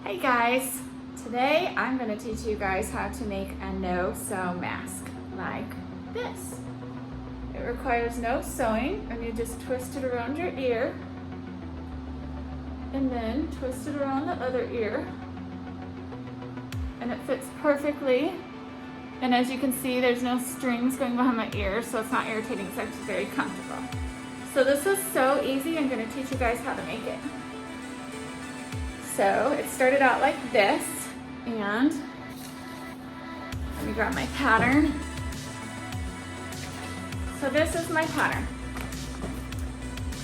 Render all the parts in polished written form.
Hi guys! Today I'm going to teach you guys how to make a no-sew mask like this. It requires no sewing, and you just twist it around your ear and then twist it around the other ear, and it fits perfectly. And as you can see, there's no strings going behind my ear, so it's not irritating. It's actually very comfortable. So this is so easy. I'm going to teach you guys how to make it. So it started out like this, and let me grab my pattern. So this is my pattern,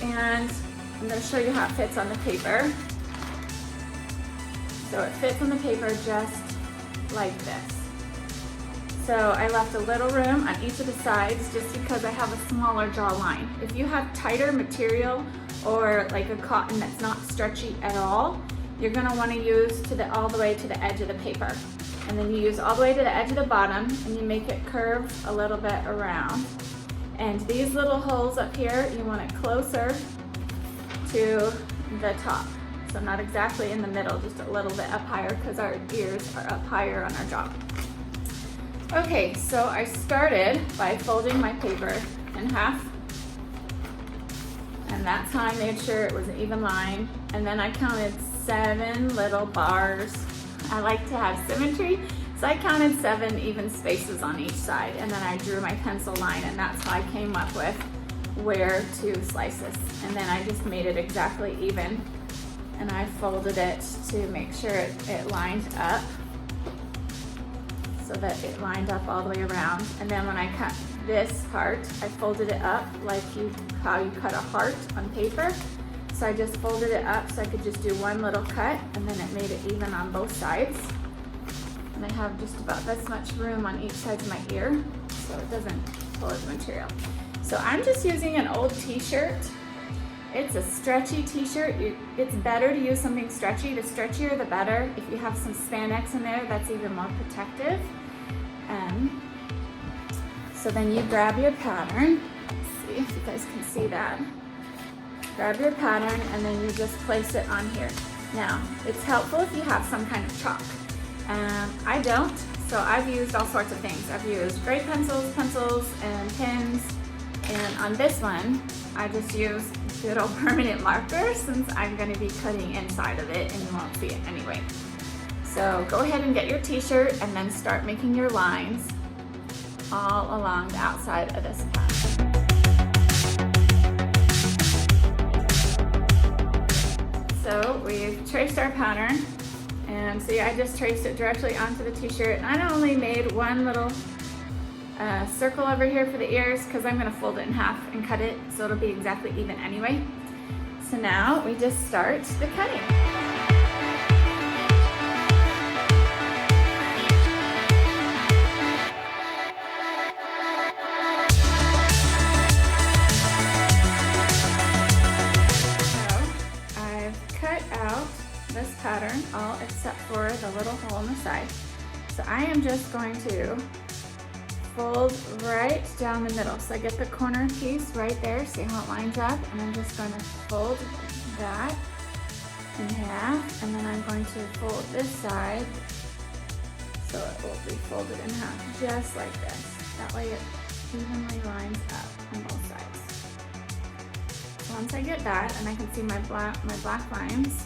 and I'm going to show you how it fits on the paper. So it fits on the paper just like this. So I left a little room on each of the sides just because I have a smaller jawline. If you have tighter material or like a cotton that's not stretchy at all, you're going to want to use all the way to the edge of the paper. And then you use all the way to the edge of the bottom, and you make it curve a little bit around. And these little holes up here, you want it closer to the top. So not exactly in the middle, just a little bit up higher because our ears are up higher on our jaw. Okay, so I started by folding my paper in half. And that's how I made sure it was an even line. And then I counted 7 little bars. I like to have symmetry, so I counted 7 even spaces on each side, and then I drew my pencil line, and that's how I came up with where to slice this. And then I just made it exactly even, and I folded it to make sure it lined up, so that it lined up all the way around. And then when I cut this part, I folded it up like how you cut a heart on paper. So I just folded it up so I could just do one little cut, and then it made it even on both sides. And I have just about this much room on each side of my ear, so it doesn't pull the material. So I'm just using an old t-shirt. It's a stretchy t-shirt. It's better to use something stretchy. The stretchier the better. If you have some spandex in there, that's even more protective. So then you grab your pattern. Let's see if you guys can see that. Grab your pattern, and then you just place it on here. Now, it's helpful if you have some kind of chalk. I don't, so I've used all sorts of things. I've used gray pencils, and pens. And on this one, I just use good old permanent marker since I'm going to be cutting inside of it and you won't see it anyway. So go ahead and get your t-shirt and then start making your lines all along the outside of this pattern. So we've traced our pattern, and see, I just traced it directly onto the t-shirt, and I only made one little circle over here for the ears because I'm going to fold it in half and cut it so it'll be exactly even anyway. So now we just start the cutting. This pattern, all except for the little hole in the side. So I am just going to fold right down the middle. So I get the corner piece right there, see how it lines up, and I'm just going to fold that in half, and then I'm going to fold this side so it will be folded in half, just like this. That way it evenly lines up on both sides. So once I get that, and I can see my black lines,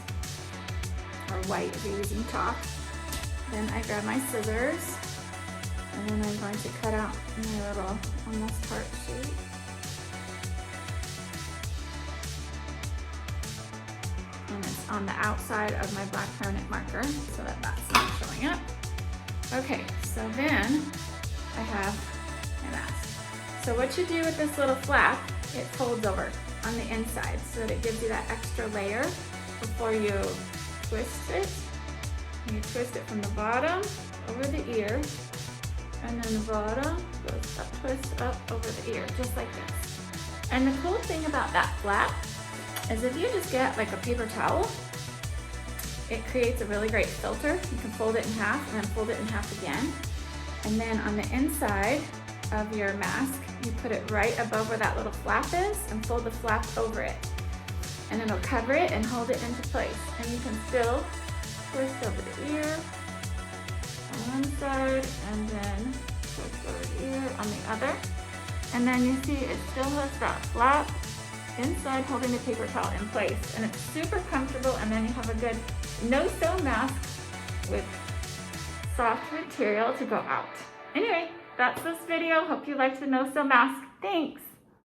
or white if you're using chalk. Then I grab my scissors, and then I'm going to cut out my little almost heart shape. And it's on the outside of my black permanent marker so that that's not showing up. Okay, so then I have my mask. So what you do with this little flap, it folds over on the inside so that it gives you that extra layer before you twist it. And you twist it from the bottom over the ear, and then the bottom goes up, twist up over the ear, just like this. And the cool thing about that flap is if you just get like a paper towel, it creates a really great filter. You can fold it in half and then fold it in half again. And then on the inside of your mask, you put it right above where that little flap is and fold the flap over it. And it'll cover it and hold it into place. And you can still twist over the ear on one side, and then twist over the ear on the other. And then you see it still has that flap inside holding the paper towel in place, and it's super comfortable. And then you have a good no-sew mask with soft material to go out. Anyway, that's this video. Hope you liked the no-sew mask. Thanks.